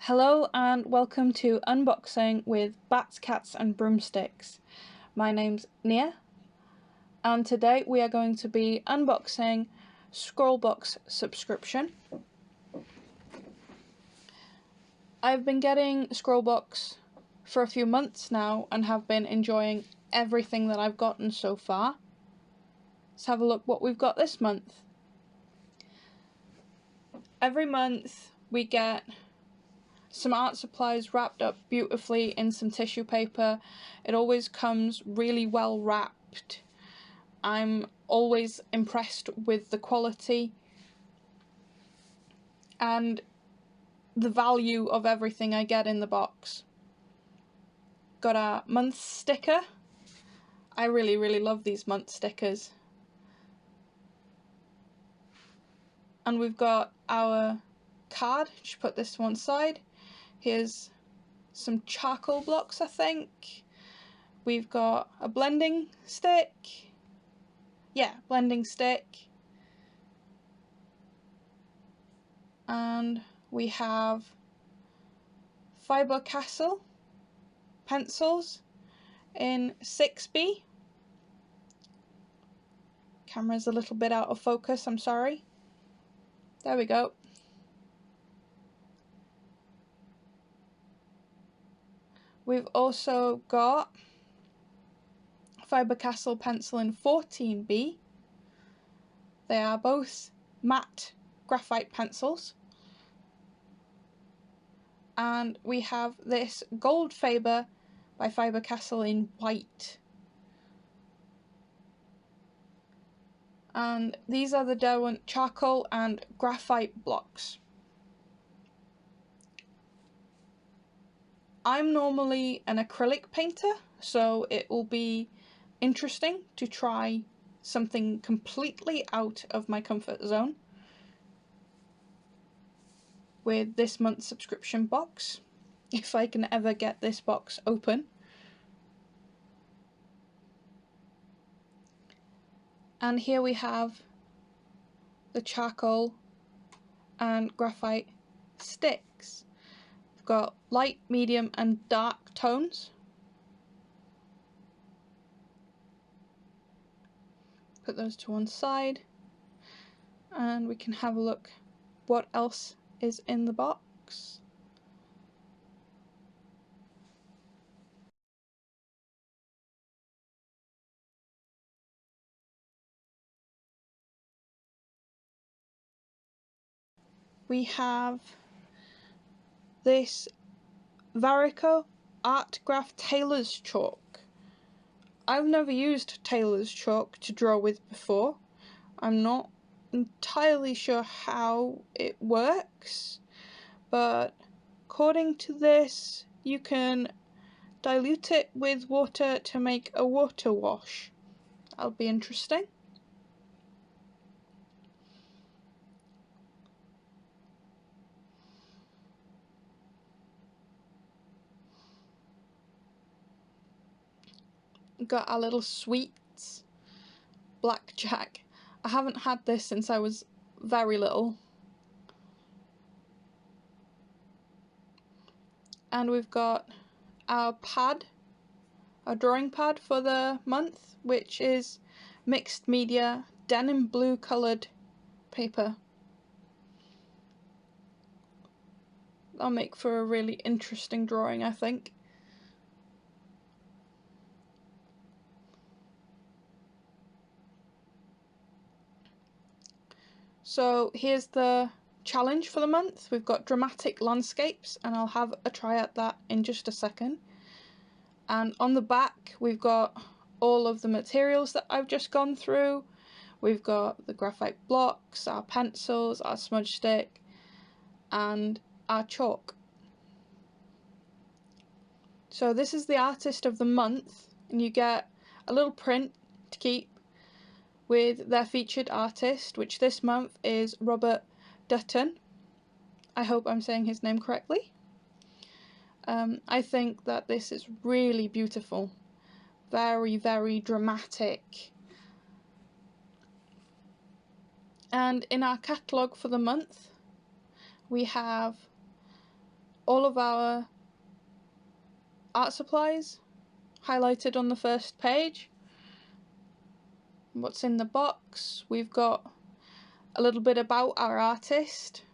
Hello and welcome to Unboxing with Bats, Cats and Broomsticks. My name's Nia and today we are going to be unboxing Scrollbox subscription. I've been getting Scrollbox for a few months now and have been enjoying everything that I've gotten so far. Let's have a look what we've got this month. Every month we get some art supplies wrapped up beautifully in some tissue paper. It always comes really well wrapped. I'm always impressed with the quality and the value of everything I get in the box. Got a month sticker. I really love these month stickers. And we've got our card. Just put this to one side. Here's some charcoal blocks, I think. We've got a blending stick. Yeah, blending stick. And we have Faber-Castell pencils in 6B. Camera's a little bit out of focus, I'm sorry. There we go. We've also got Faber-Castell pencil in 14B. They are both matte graphite pencils. And we have this Gold Faber by Faber-Castell in white. And these are the Derwent charcoal and graphite blocks. I'm normally an acrylic painter, so it will be interesting to try something completely out of my comfort zone with this month's subscription box, if I can ever get this box open. And here we have the charcoal and graphite sticks. We've got light, medium and dark tones. Put those to one side and we can have a look what else is in the box. We have this Varico Art Graph Tailor's chalk. I've never used Tailor's chalk to draw with before. I'm not entirely sure how it works, but according to this, you can dilute it with water to make a water wash. That'll be interesting. Got our little sweets, blackjack. I haven't had this since I was very little. And we've got our pad, our drawing pad for the month, which is mixed media denim blue coloured paper. That'll make for a really interesting drawing, I think. So here's the challenge for the month. We've got dramatic landscapes and I'll have a try at that in just a second. And on the back we've got all of the materials that I've just gone through. We've got the graphite blocks, our pencils, our smudge stick and our chalk. So this is the artist of the month and you get a little print to keep with their featured artist, which this month is Robert Dutton. I hope I'm saying his name correctly. I think that this is really beautiful, very dramatic. And in our catalogue for the month we have all of our art supplies highlighted on the first page. What's in the box? We've got a little bit about our artist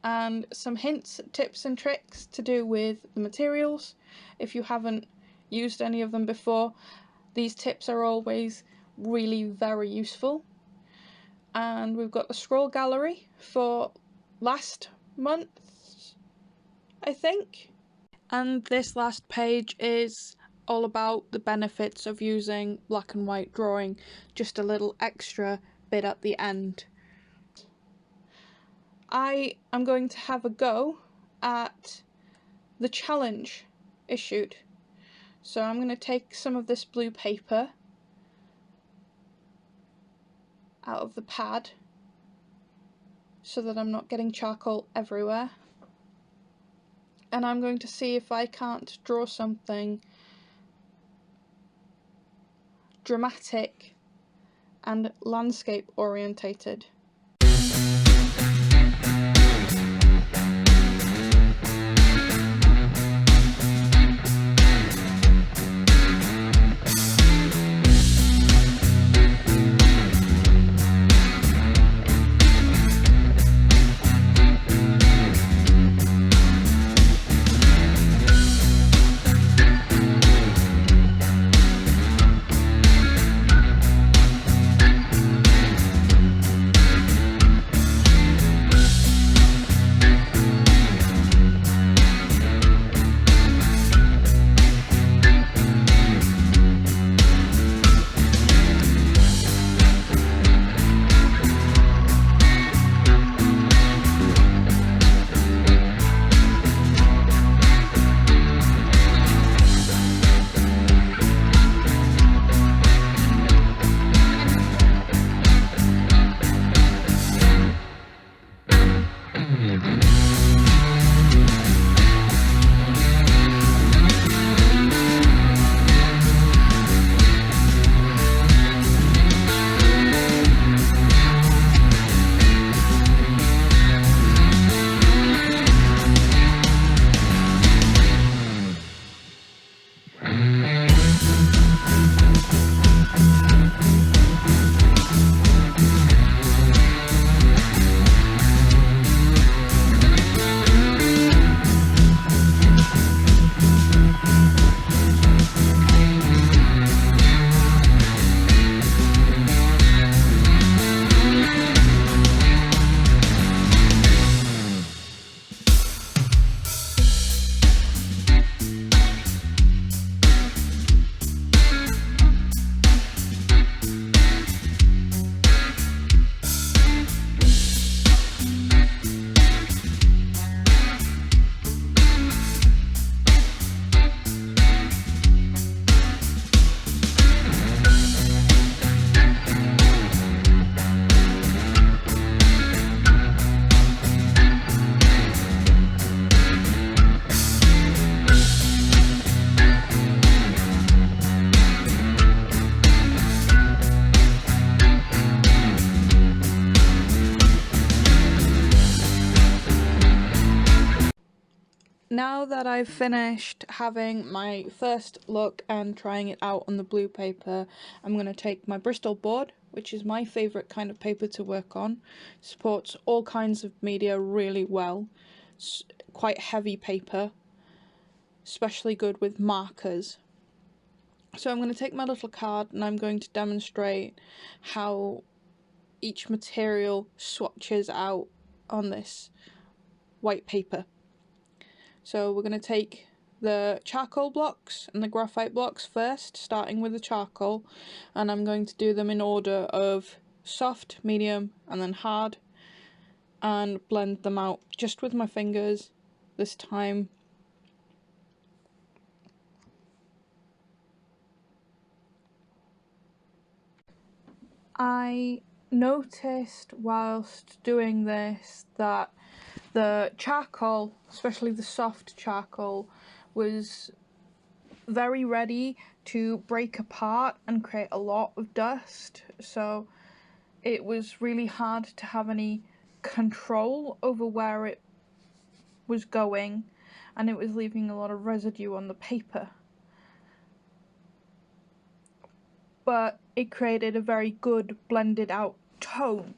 and some hints, tips and tricks to do with the materials. If you haven't used any of them before, these tips are always really very useful. And we've got the scroll gallery for last month, I think. And this last page is all about the benefits of using black and white drawing, just a little extra bit at the end. I am going to have a go at the challenge issued. So I'm going to take some of this blue paper out of the pad so that I'm not getting charcoal everywhere. And I'm going to see if I can't draw something dramatic and landscape orientated. Now that I've finished having my first look and trying it out on the blue paper, I'm going to take my Bristol board, which is my favourite kind of paper to work on. Supports all kinds of media really well. It's quite heavy paper, especially good with markers. So I'm going to take my little card and I'm going to demonstrate how each material swatches out on this white paper. So we're going to take the charcoal blocks and the graphite blocks first, starting with the charcoal, and I'm going to do them in order of soft, medium, and then hard, and blend them out just with my fingers this time. I noticed whilst doing this that the charcoal, especially the soft charcoal, was very ready to break apart and create a lot of dust, so it was really hard to have any control over where it was going, and it was leaving a lot of residue on the paper. But it created a very good blended out tone.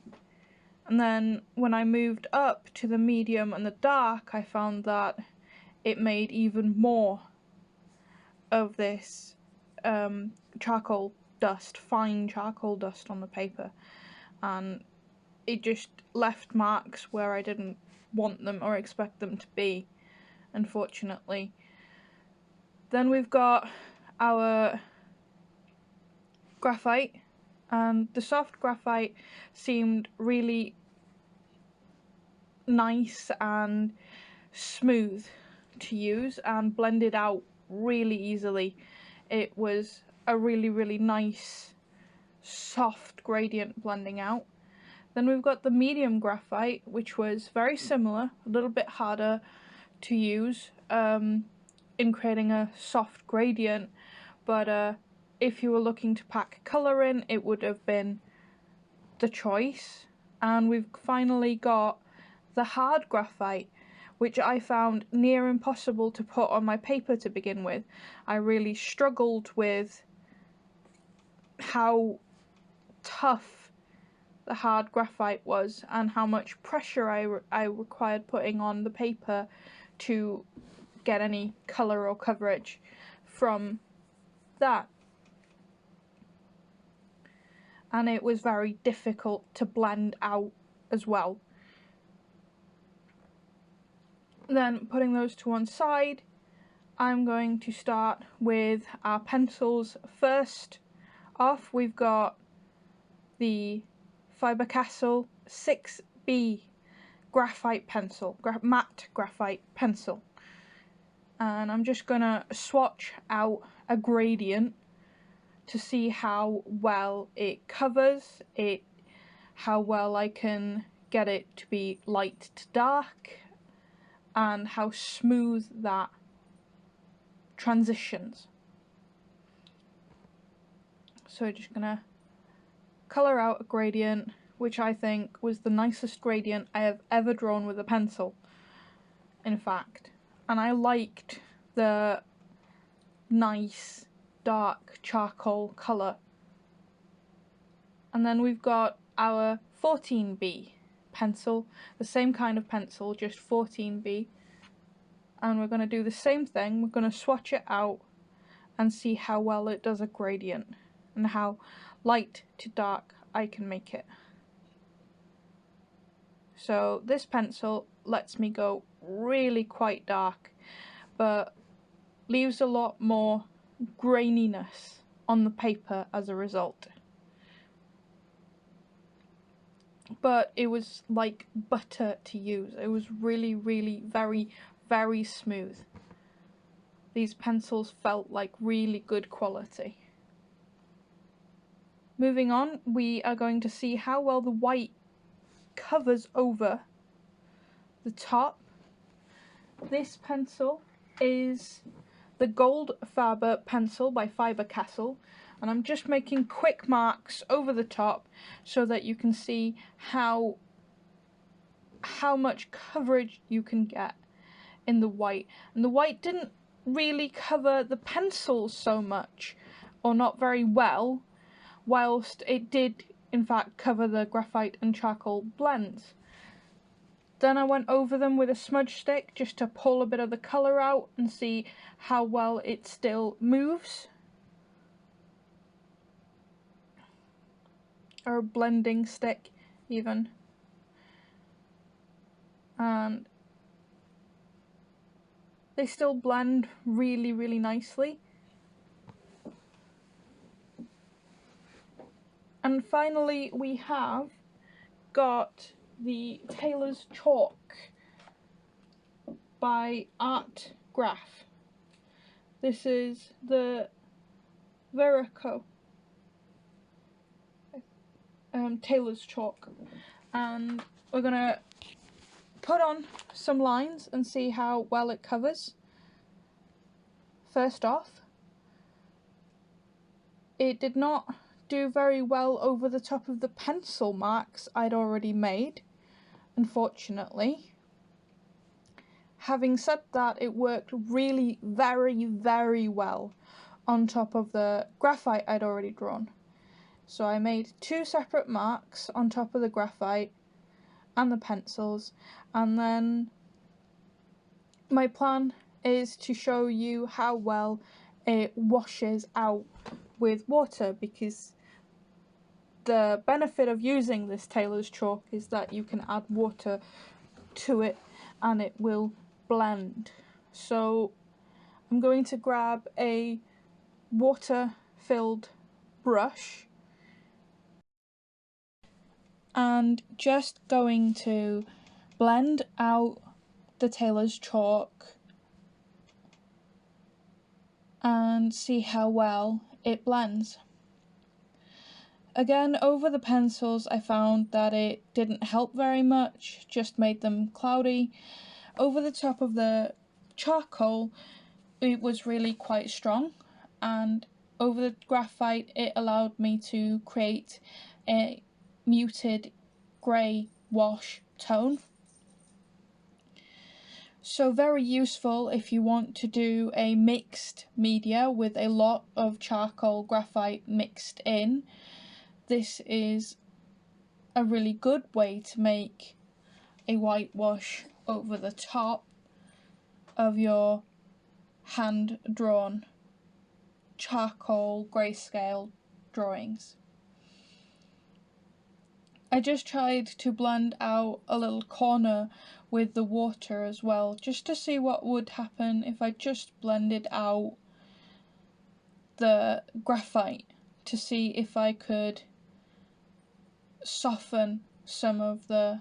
And then when I moved up to the medium and the dark, I found that it made even more of this charcoal dust, fine charcoal dust on the paper, and it just left marks where I didn't want them or expect them to be, unfortunately. Then we've got our graphite, and the soft graphite seemed really nice and smooth to use and blended out really easily. It was a really nice soft gradient blending out. Then we've got the medium graphite, which was very similar, a little bit harder to use in creating a soft gradient, but if you were looking to pack colour in, it would have been the choice. And we've finally got the hard graphite, which I found near impossible to put on my paper to begin with. I really struggled with how tough the hard graphite was and how much pressure I required putting on the paper to get any colour or coverage from that. And it was very difficult to blend out as well. Then putting those to one side, I'm going to start with our pencils. First off, we've got the Faber-Castell 6B graphite pencil, matte graphite pencil. And I'm just going to swatch out a gradient to see how well it covers it, how well I can get it to be light to dark, and how smooth that transitions. So just gonna colour out a gradient, which I think was the nicest gradient I have ever drawn with a pencil, in fact. And I liked the nice dark charcoal colour. And then we've got our 14B pencil, the same kind of pencil, just 14B. And we're going to do the same thing. We're going to swatch it out and see how well it does a gradient and how light to dark I can make it. So this pencil lets me go really quite dark, but leaves a lot more graininess on the paper as a result. But it was like butter to use. It was really very smooth. These pencils felt like really good quality. Moving on, we are going to see how well the white covers over the top. This pencil is the Gold Faber pencil by Faber-Castell, and I'm just making quick marks over the top so that you can see how much coverage you can get in the white. And the white didn't really cover the pencils so much, or not very well, whilst it did in fact cover the graphite and charcoal blends. Then I went over them with a smudge stick just to pull a bit of the colour out and see how well it still moves. Or a blending stick even. And they still blend really nicely. And finally we have got the Taylor's Chalk by RKVC. This is the Verico Taylor's Chalk, and we're gonna put on some lines and see how well it covers. First off, it did not do very well over the top of the pencil marks I'd already made, unfortunately. having said that, it worked really very well on top of the graphite I'd already drawn. So I made 2 separate marks on top of the graphite and the pencils, and then my plan is to show you how well it washes out with water, because the benefit of using this tailor's chalk is that you can add water to it and it will blend. So I'm going to grab a water-filled brush and just going to blend out the tailor's chalk and see how well it blends. Again, over the pencils I found that it didn't help very much, just made them cloudy. Over the top of the charcoal it was really quite strong, and over the graphite it allowed me to create a muted grey wash tone. So very useful if you want to do a mixed media with a lot of charcoal graphite mixed in. This is a really good way to make a whitewash over the top of your hand-drawn charcoal grayscale drawings. I just tried to blend out a little corner with the water as well, just to see what would happen if I just blended out the graphite, to see if I could soften some of the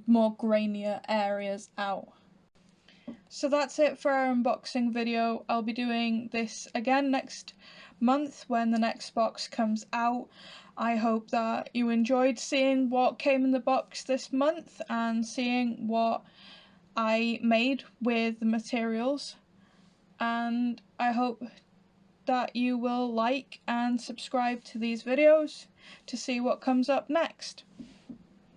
more grainier areas out. So that's it for our unboxing video. I'll be doing this again next month when the next box comes out. I hope that you enjoyed seeing what came in the box this month and seeing what I made with the materials, and I hope that you will like and subscribe to these videos to see what comes up next.